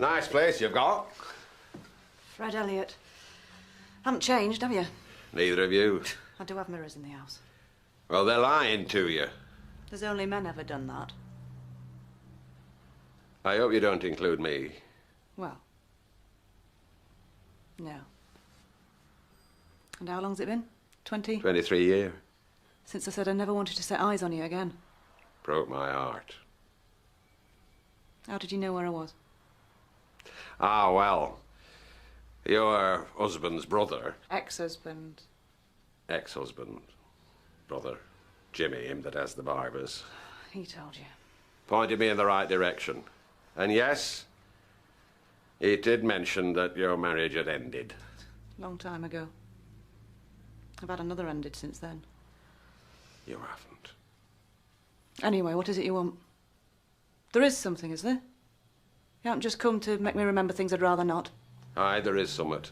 Nice place you've got. Fred Elliott. Haven't changed, have you? Neither of you. I do have mirrors in the house. Well, they're lying to you. There's only men ever done that. I hope you don't include me. Well, no. And how long's it been? 20? 23 years. Since I said I never wanted to set eyes on you again. Broke my heart. How did you know where I was? Ah, well. Your husband's brother. Ex-husband. Ex-husband. Brother. Jimmy, him that has the barbers. He told you. Pointed me in the right direction. And yes, he did mention that your marriage had ended. Long time ago. I've had another ended since then. You haven't. Anyway, what is it you want? There is something, is there? You haven't just come to make me remember things I'd rather not. Aye, there is somewhat.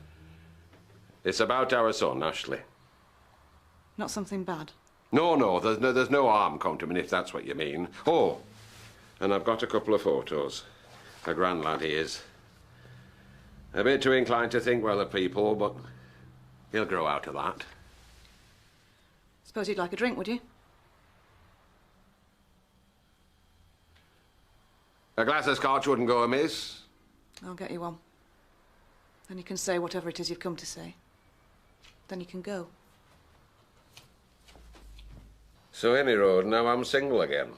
It's about our son, Ashley. Not something bad? No, there's no harm come to him, if that's what you mean. Oh, and I've got a couple of photos. A grand lad he is. A bit too inclined to think well of people, but he'll grow out of that. Suppose you'd like a drink, would you? A glass of scotch wouldn't go amiss. I'll get you one. Then you can say whatever it is you've come to say. Then you can go. So any road, now I'm single again.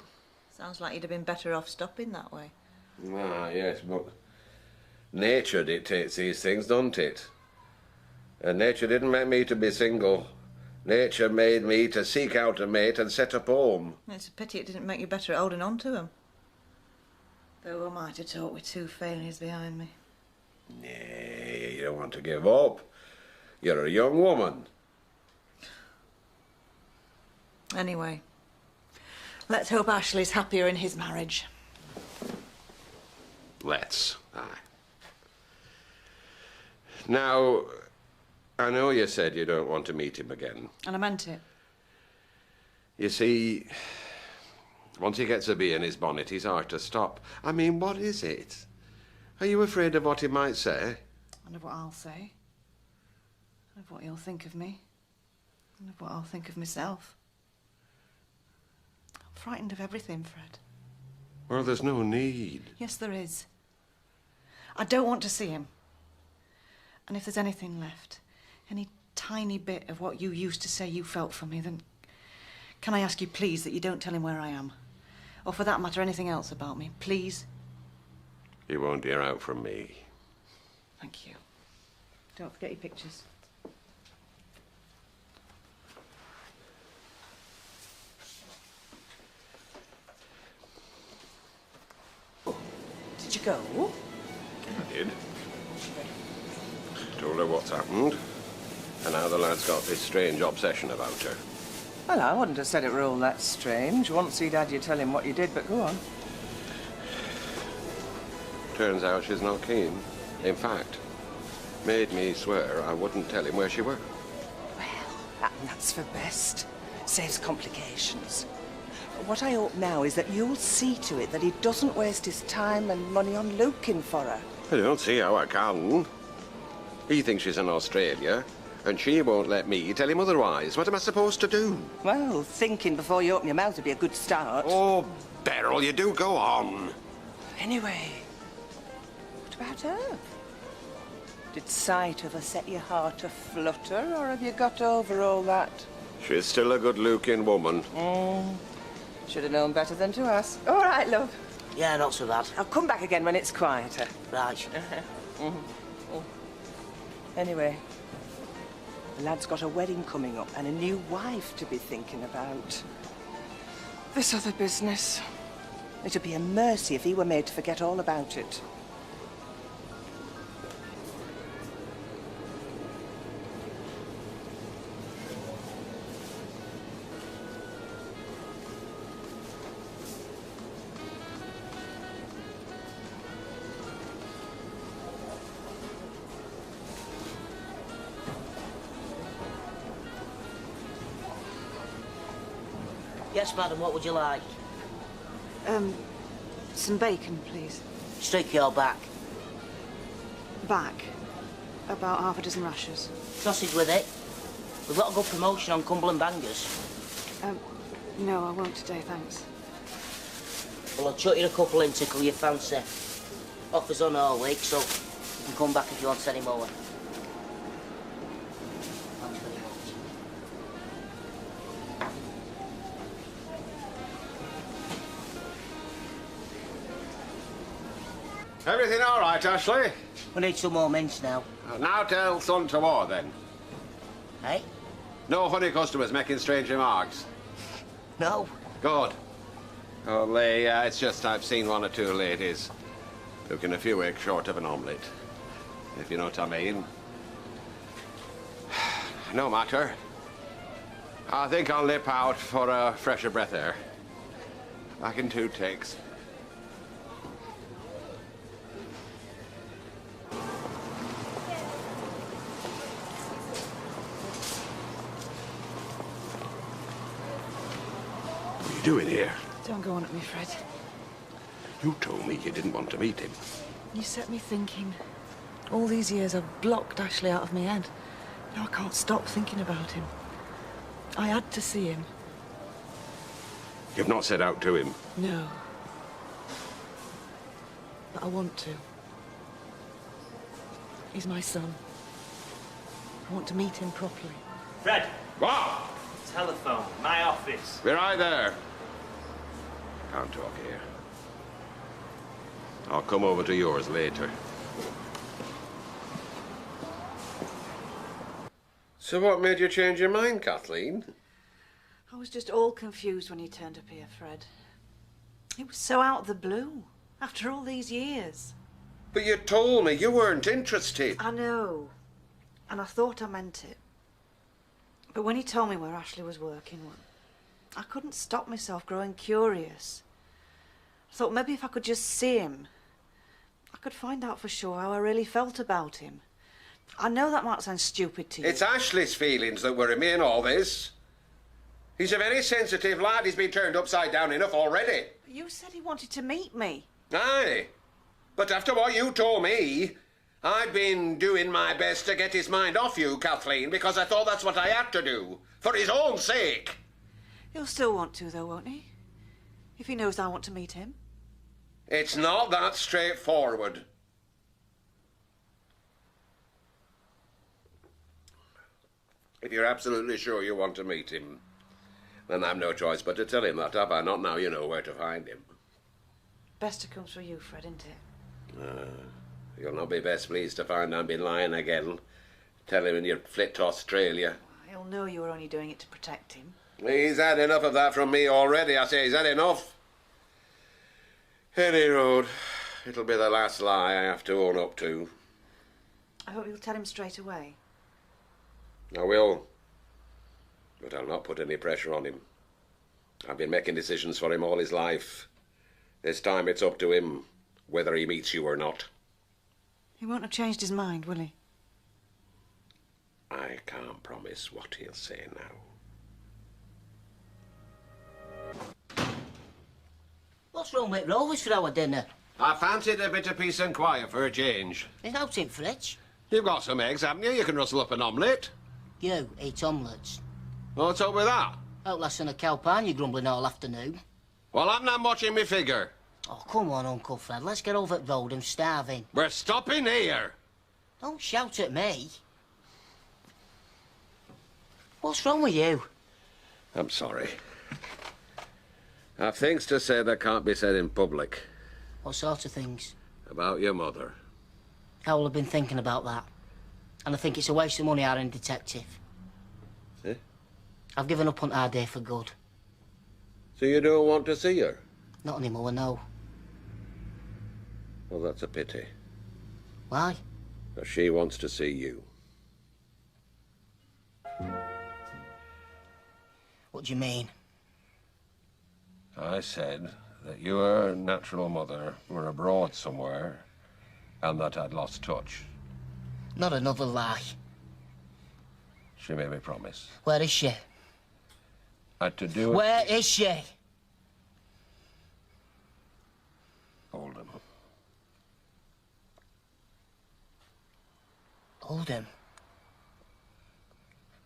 Sounds like you'd have been better off stopping that way. Ah, yes, but nature dictates these things, doesn't it? And nature didn't make me to be single. Nature made me to seek out a mate and set up home. It's a pity it didn't make you better at holding on to him. Though who am I to talk with two failures behind me? Nay, you don't want to give up. You're a young woman. Anyway, let's hope Ashley's happier in his marriage. Let's. Aye. Now, I know you said you don't want to meet him again. And I meant it. You see, once he gets a bee in his bonnet, he's hard to stop. I mean, what is it? Are you afraid of what he might say? And of what I'll say. And of what he'll think of me. And of what I'll think of myself. I'm frightened of everything, Fred. Well, there's no need. Yes, there is. I don't want to see him. And if there's anything left, any tiny bit of what you used to say you felt for me, then can I ask you, please, that you don't tell him where I am? Or for that matter, anything else about me, please? You won't hear out from me. Thank you. Don't forget your pictures. Did you go? I did. Told her what's happened. And how the lad's got this strange obsession about her. Well, I wouldn't have said it were all that strange once he'd had you tell him what you did, but go on. Turns out she's not keen. In fact, made me swear I wouldn't tell him where she were. Well, that's for best. Saves complications. What I hope now is that you'll see to it that he doesn't waste his time and money on looking for her. I don't see how I can. He thinks she's in Australia, and she won't let me tell him otherwise. What am I supposed to do? Well, thinking before you open your mouth would be a good start. Oh, Beryl, you do go on. Anyway, what about her? Did sight of her set your heart a-flutter, or have you got over all that? She's still a good-looking woman. Should have known better than to ask. All right, love. Yeah, not so bad. I'll come back again when it's quieter. Right. Anyway, the lad's got a wedding coming up and a new wife to be thinking about. This other business. It'd be a mercy if he were made to forget all about it. Yes, madam, what would you like? Some bacon, please. Streak your back. back about half a dozen rashers. Sausage with it. We've got a good promotion on Cumberland Bangers. No, I won't today, thanks. Well, I'll chuck you a couple in, tickle your fancy. Offers on all week, so you can come back if you want any more. Thanks very much. Everything all right, Ashley? We need some more mince now. Now tell son to war, then. Hey? No honey customers making strange remarks. No. Good. Only, it's just I've seen one or two ladies looking a few eggs short of an omelette, if you know what I mean. No matter. I think I'll nip out for a fresher breath air. Back in 2 takes. What are you doing here? Don't go on at me, Fred. You told me you didn't want to meet him. You set me thinking. All these years I've blocked Ashley out of my head. Now I can't stop thinking about him. I had to see him. You've not set out to him. No. But I want to. He's my son. I want to meet him properly. Fred, What? telephone, my office. Be right there. Can't talk here. I'll come over to yours later. So what made you change your mind, Kathleen? I was just all confused when he turned up here, Fred. It was so out of the blue, after all these years. But you told me you weren't interested. I know. And I thought I meant it. But when he told me where Ashley was working, I couldn't stop myself growing curious. I thought maybe if I could just see him, I could find out for sure how I really felt about him. I know that might sound stupid to you. It's Ashley's feelings that worry me in all this. He's a very sensitive lad. He's been turned upside down enough already. You said he wanted to meet me. Aye. But after what you told me, I've been doing my best to get his mind off you, Kathleen, because I thought that's what I had to do. For his own sake. He'll still want to, though, won't he? If he knows I want to meet him. It's not that straightforward. If you're absolutely sure you want to meet him, then I've no choice but to tell him that, have I? Not now you know where to find him. Best to come through you, Fred, isn't it? You'll not be best pleased to find I've been lying again. Tell him you'd flit to Australia. He'll know you were only doing it to protect him. He's had enough of that from me already. I say he's had enough. Any road, it'll be the last lie I have to own up to. I hope you'll tell him straight away. I will. But I'll not put any pressure on him. I've been making decisions for him all his life. This time it's up to him, whether he meets you or not. He won't have changed his mind, will he? I can't promise what he'll say now. What's wrong with Rovers for our dinner? I fancied a bit of peace and quiet for a change. There's no tin fridge. You've got some eggs, haven't you? You can rustle up an omelette. You eat omelettes. What's up with that? Out less than a cow pie, you're grumbling all afternoon. Well, I'm not watching me figure. Oh, come on, Uncle Fred. Let's get over at road. I'm starving. We're stopping here. Don't shout at me. What's wrong with you? I'm sorry. I've things to say that can't be said in public. What sort of things? About your mother. I will have been thinking about that. And I think it's a waste of money hiring a detective. Eh? I've given up on our day for good. So you don't want to see her? Not anymore, no. Well, that's a pity. Why? 'Cause she wants to see you. What do you mean? I said that your natural mother were abroad somewhere and that I'd lost touch. Not another lie. She made me promise. Where is she? Had to do it. Where is she? Oldham. Oldham?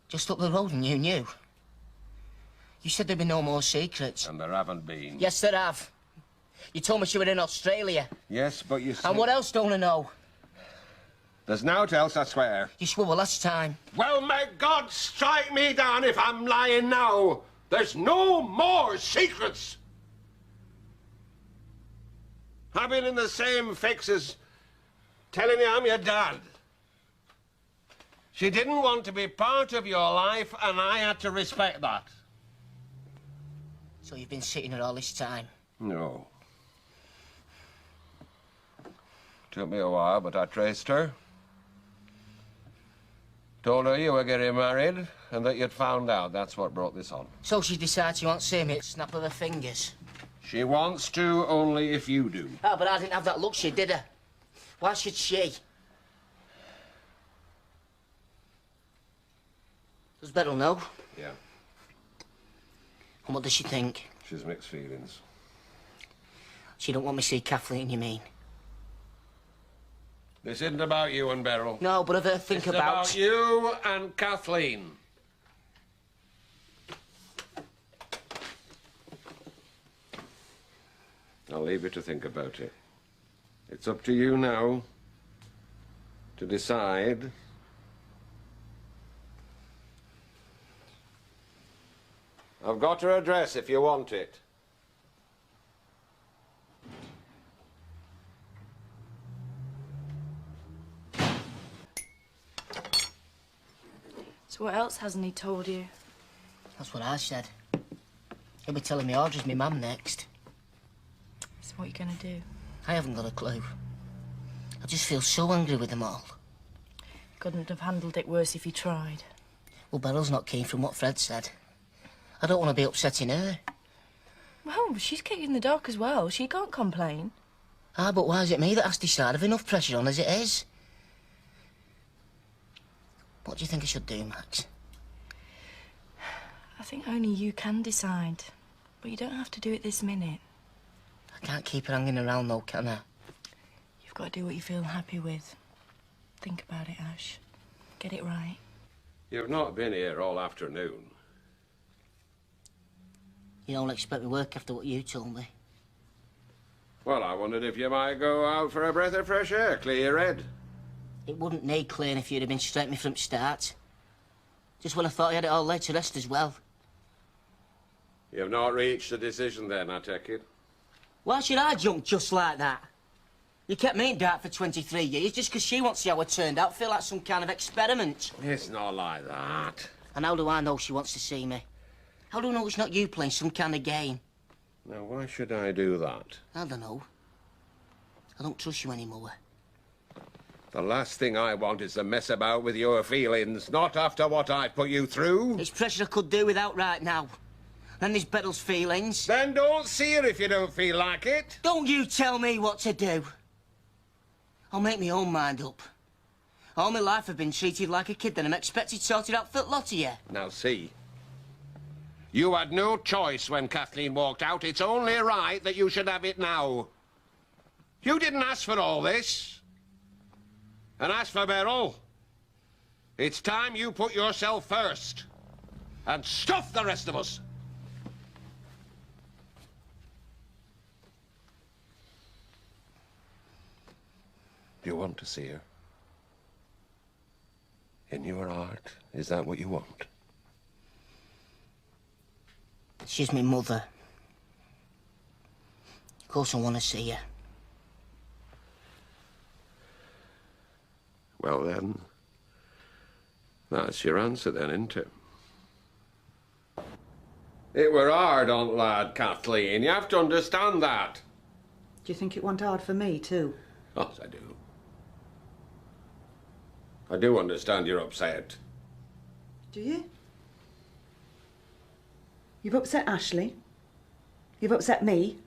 Just up the road and you knew? You said there'd be no more secrets. And there haven't been. Yes, there have. You told me she was in Australia. Yes, but you said... And what else don't I know? There's nought else, I swear. You swore last time. Well, may God strike me down if I'm lying now. There's no more secrets. I've been in the same fix as telling you I'm your dad. She didn't want to be part of your life, and I had to respect that. So you've been sitting here all this time? No. Took me a while, but I traced her. Told her you were getting married and that you'd found out. That's what brought this on. So she decides she won't see me at the snap of her fingers? She wants to only if you do. Oh, but I didn't have that luxury, did I? Why should she? Does Beryl know? Yeah. And what does she think? She's mixed feelings. She don't want me to see Kathleen, you mean? This isn't about you and Beryl. No, but I've heard think It's about you and Kathleen. I'll leave you to think about it. It's up to you now to decide. I've got her address if you want it. So what else hasn't he told you? That's what I said. He'll be telling me Audrey's my mum next. So what are you going to do? I haven't got a clue. I just feel so angry with them all. Couldn't have handled it worse if you tried. Well, Beryl's not keen from what Fred said. I don't want to be upsetting her. Well, she's kicked in the dark as well. She can't complain. Ah, but why is it me that has to decide? I've enough pressure on as it is. What do you think I should do, Max? I think only you can decide. But you don't have to do it this minute. I can't keep her hanging around, though, can I? You've got to do what you feel happy with. Think about it, Ash. Get it right. You've not been here all afternoon. You don't expect me to work after what you told me. Well, I wondered if you might go out for a breath of fresh air, clear your head. It wouldn't need clearing if you'd have been straight me from the start. Just when I thought I had it all laid to rest as well. You've not reached a decision then, I take it? Why should I jump just like that? You kept me in dark for 23 years just because she wants to see how it turned out. Feel like some kind of experiment. It's not like that. And how do I know she wants to see me? How do I know it's not you playing some kind of game? Now, why should I do that? I don't know. I don't trust you anymore. The last thing I want is to mess about with your feelings, not after what I've put you through. It's pressure I could do without right now. Then there's Beryl's feelings. Then don't see her if you don't feel like it. Don't you tell me what to do. I'll make my own mind up. All my life I've been treated like a kid, then I'm expected sorted out for the lot of you. Now, see. You had no choice when Kathleen walked out. It's only right that you should have it now. You didn't ask for all this. And as for Beryl, it's time you put yourself first. And stuff the rest of us. You want to see her? In your heart, is that what you want? She's my mother. Of course I want to see her. Well then, that's your answer then, isn't it? It were hard on lad, Kathleen. You have to understand that. Do you think it went hard for me, too? Yes, I do. I do understand you're upset. Do you? You've upset Ashley. You've upset me.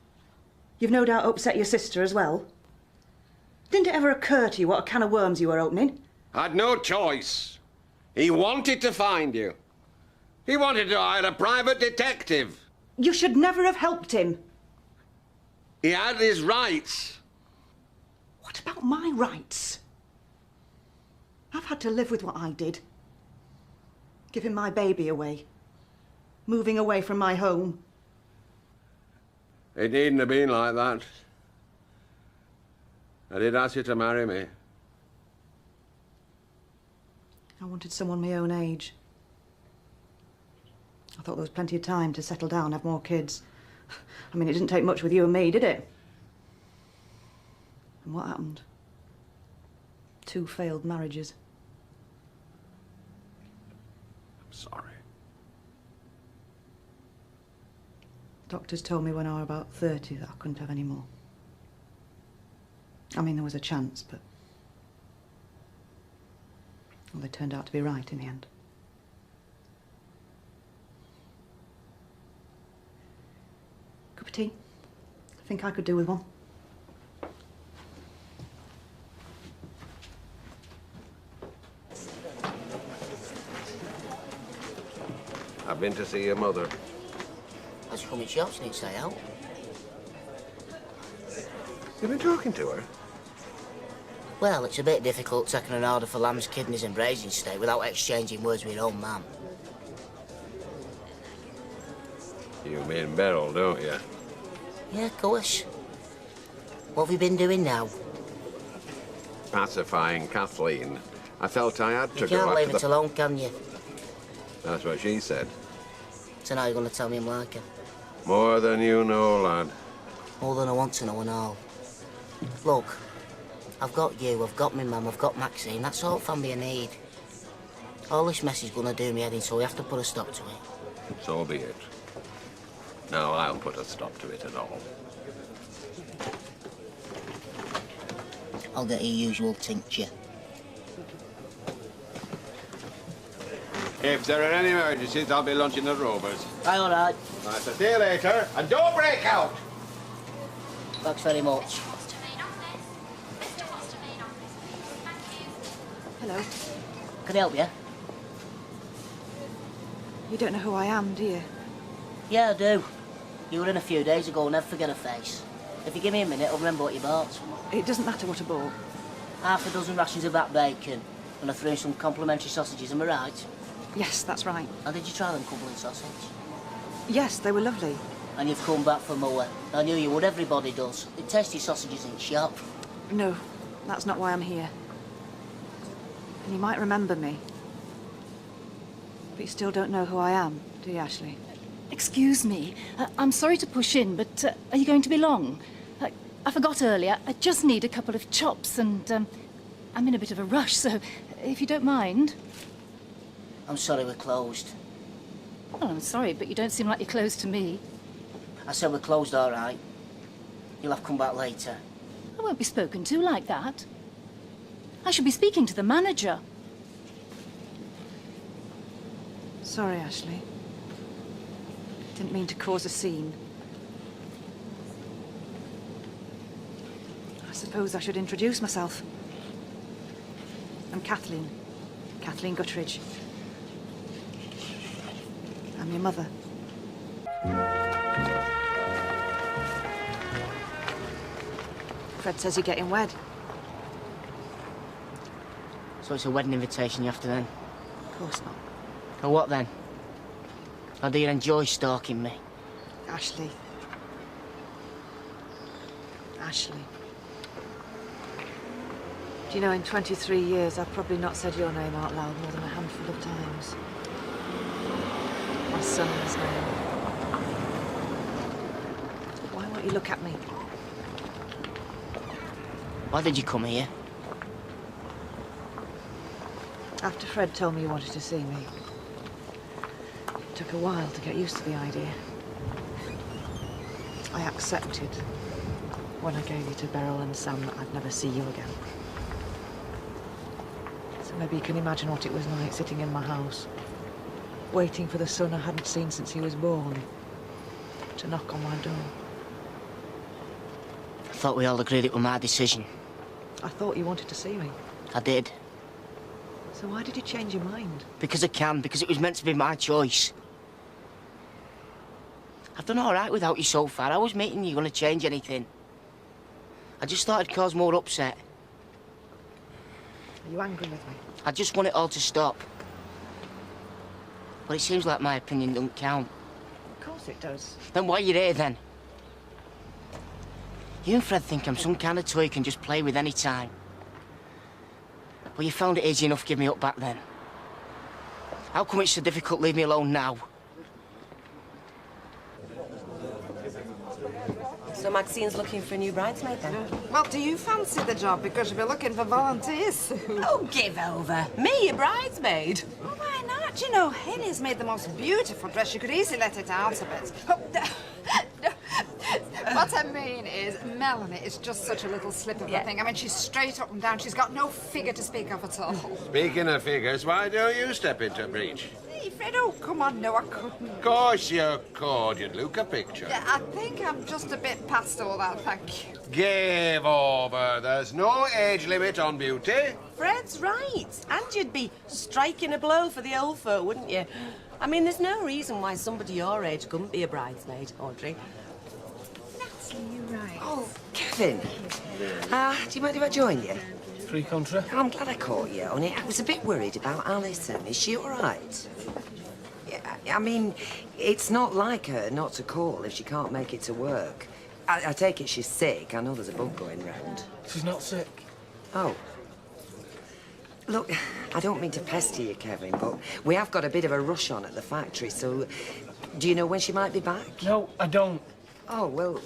You've no doubt upset your sister as well. Didn't it ever occur to you what a can of worms you were opening? I'd no choice. He wanted to find you. He wanted to hire a private detective. You should never have helped him. He had his rights. What about my rights? I've had to live with what I did. Giving my baby away. Moving away from my home. It needn't have been like that. I did ask you to marry me. I wanted someone my own age. I thought there was plenty of time to settle down, have more kids. I mean, it didn't take much with you and me, did it? And what happened? 2 failed marriages. I'm sorry. Doctors told me when I was about 30 that I couldn't have any more. I mean, there was a chance, but... well, they turned out to be right in the end. Cup of tea? I think I could do with one. I've been to see your mother. I just come in shops, didn't say out. You've been talking to her? Well, it's a bit difficult taking an order for lamb's kidneys and braising steak without exchanging words with your own mum. You mean Beryl, don't you? Yeah, of course. What have you been doing now? Pacifying Kathleen. I felt I had to You go can't leave after it alone, can you? That's what she said. So now you're going to tell me I'm like her? More than you know, lad. More than I want to know and all. Look, I've got you, I've got my mum, I've got Maxine. That's all family I need. All this mess is going to do me head in, so we have to put a stop to it. So be it. Now I'll put a stop to it and all. I'll get your usual tincture. If there are any emergencies, I'll be lunching at Rover's. Aye, all right. Right, so see you later, and don't break out! Thanks very much. Hello. Can I help you? You don't know who I am, do you? Yeah, I do. You were in a few days ago, never forget a face. If you give me a minute, I'll remember what you bought. It doesn't matter what I bought. 6 rations of that bacon, and I threw in some complimentary sausages, am I right? Yes, that's right. Now, did you try them Cumberland sausage? Yes, they were lovely. And you've come back for more. I knew you would, everybody does. They taste your sausages in shop. No, that's not why I'm here. And you might remember me. But you still don't know who I am, do you, Ashley? Excuse me. I'm sorry to push in, but are you going to be long? I forgot earlier. I just need a couple of chops and I'm in a bit of a rush, so if you don't mind. I'm sorry we're closed. Well, I'm sorry, but you don't seem like you're close to me. I said we're closed, all right. You'll have to come back later. I won't be spoken to like that. I should be speaking to the manager. Sorry, Ashley. Didn't mean to cause a scene. I suppose I should introduce myself. I'm Kathleen. Kathleen Guttridge. I'm your mother. Fred says you're getting wed. So it's a wedding invitation you have to then? Of course not. Or what then? Or do you enjoy stalking me? Ashley. Ashley. Do you know, in 23 years, I've probably not said your name out loud more than a handful of times. My son's name. Why won't you look at me? Why did you come here? After Fred told me you wanted to see me. It took a while to get used to the idea. I accepted when I gave you to Beryl and Sam that I'd never see you again. So maybe you can imagine what it was like sitting in my house, waiting for the son I hadn't seen since he was born to knock on my door. I thought we all agreed it was my decision. I thought you wanted to see me. I did. So why did you change your mind? Because I can, because it was meant to be my choice. I've done all right without you so far. I was meeting you going to change anything. I just thought it'd cause more upset. Are you angry with me? I just want it all to stop. But it seems like my opinion don't count. Of course it does. Then why are you here, then? You and Fred think I'm some kind of toy you can just play with any time. Well, you found it easy enough to give me up back then. How come it's so difficult to leave me alone now? So Maxine's looking for a new bridesmaid then? Well, do you fancy the job? Because you'll be looking for volunteers soon. Oh, give over. Me, a bridesmaid? Well, why not? You know, Henny's made the most beautiful dress. You could easily let it out a bit. What I mean is, Melanie is just such a little slip of a thing. I mean, she's straight up and down. She's got no figure to speak of at all. Speaking of figures, why don't you step into breach? Hey, Fred, oh, come on. No, I couldn't. Of course you could. You'd look a picture. Yeah, I think I'm just a bit past all that, thank you. Give over. There's no age limit on beauty. Fred's right. And you'd be striking a blow for the old folk, wouldn't you? I mean, there's no reason why somebody your age couldn't be a bridesmaid, Audrey. You're right. Oh, Kevin. Do you mind if I join you? Free contra? I'm glad I caught you, only I was a bit worried about Alison. Is she all right? Yeah, I mean, it's not like her not to call if she can't make it to work. I take it she's sick. I know there's a bug going round. She's not sick. Oh. Look, I don't mean to pester you, Kevin, but we have got a bit of a rush on at the factory, so do you know when she might be back? No, I don't. Oh, well,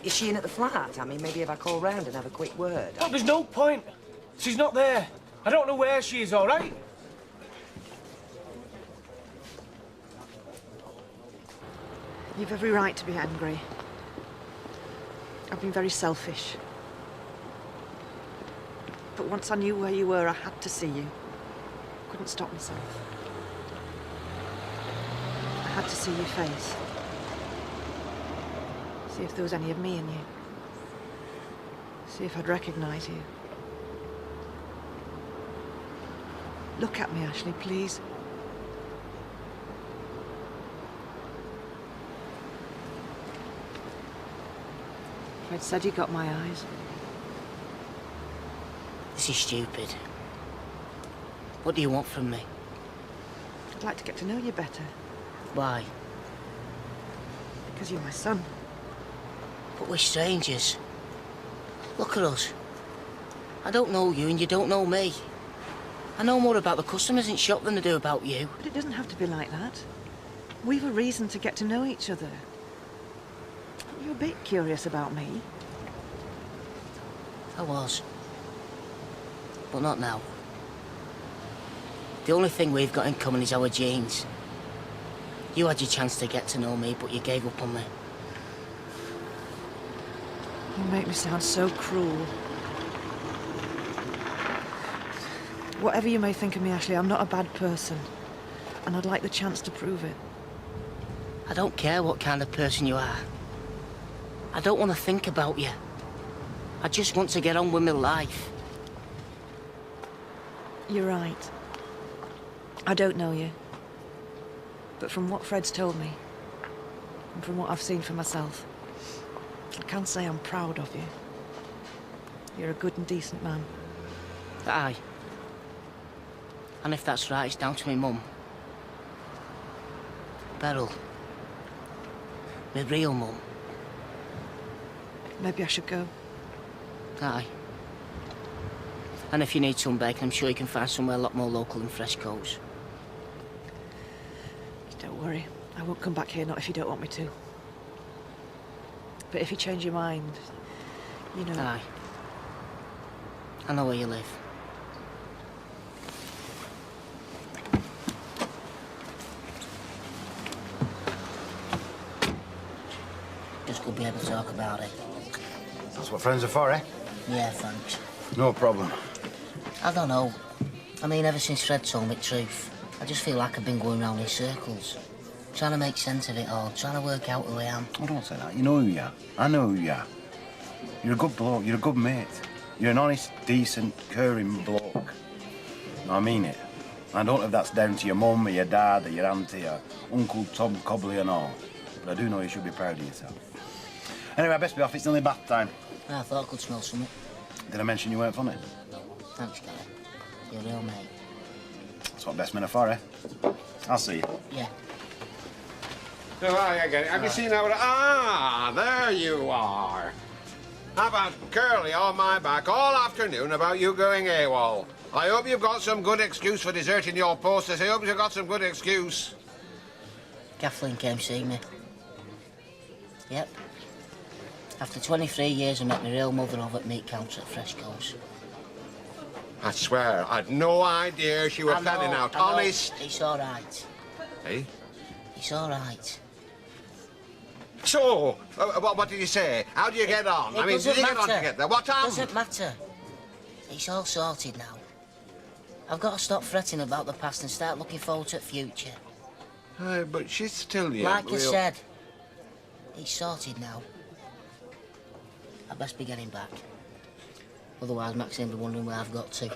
is she in at the flat? I mean, maybe if I call round and have a quick word. Oh, there's no point. She's not there. I don't know where she is, all right? You've every right to be angry. I've been very selfish. But once I knew where you were, I had to see you. Couldn't stop myself. I had to see your face. See if there was any of me in you. See if I'd recognise you. Look at me, Ashley, please. Fred said you got my eyes. This is stupid. What do you want from me? I'd like to get to know you better, Why? because you're my son. But we're strangers. Look at us. I don't know you and you don't know me. I know more about the customers in shop than I do about you. But it doesn't have to be like that. We've a reason to get to know each other. You're a bit curious about me. I was. But not now. The only thing we've got in common is our genes. You had your chance to get to know me, but you gave up on me. You make me sound so cruel. Whatever you may think of me, Ashley, I'm not a bad person. And I'd like the chance to prove it. I don't care what kind of person you are. I don't want to think about you. I just want to get on with my life. You're right. I don't know you. But from what Fred's told me, and from what I've seen for myself, I can say I'm proud of you. You're a good and decent man. Aye. And if that's right, it's down to me mum. Beryl. My real mum. Maybe I should go. Aye. And if you need some bacon, I'm sure you can find somewhere a lot more local than Fresco's. Don't worry. I won't come back here, not if you don't want me to. But if you change your mind, you know... Aye. I know where you live. Just good to be able to talk about it. That's what friends are for, eh? Yeah, thanks. No problem. I don't know. I mean, ever since Fred told me the truth, I just feel like I've been going round in circles. Trying to make sense of it all, trying to work out who I am. Oh, don't say that. You know who you are. I know who you are. You're a good bloke. You're a good mate. You're an honest, decent, caring bloke. No, I mean it. I don't know if that's down to your mum or your dad or your auntie or Uncle Tom Cobley and all. But I do know you should be proud of yourself. Anyway, I best be off. It's nearly bath time. I thought I could smell something. Did I mention you weren't funny? Thanks, Gary. You're real, mate. That's what best men are for, eh? I'll see you. Yeah. Oh, I get it. Have you seen how... Ah, there you are. How about Curly on my back all afternoon about you going AWOL? I hope you've got some good excuse for deserting your post. I hope you've got some good excuse. Kathleen came to see me. Yep. After 23 years, I met my real mother over at meat counter at Fresco's. I swear, I'd no idea she was planning out. Honest. It's all right. Eh? It's all right. So, what did you say? How do you get on? I mean, did you get on together? What time? Doesn't matter. It's all sorted now. I've got to stop fretting about the past and start looking forward to the future. But she's still young. Like I said, it's sorted now. I'd best be getting back. Otherwise, Maxine'll be wondering where I've got to.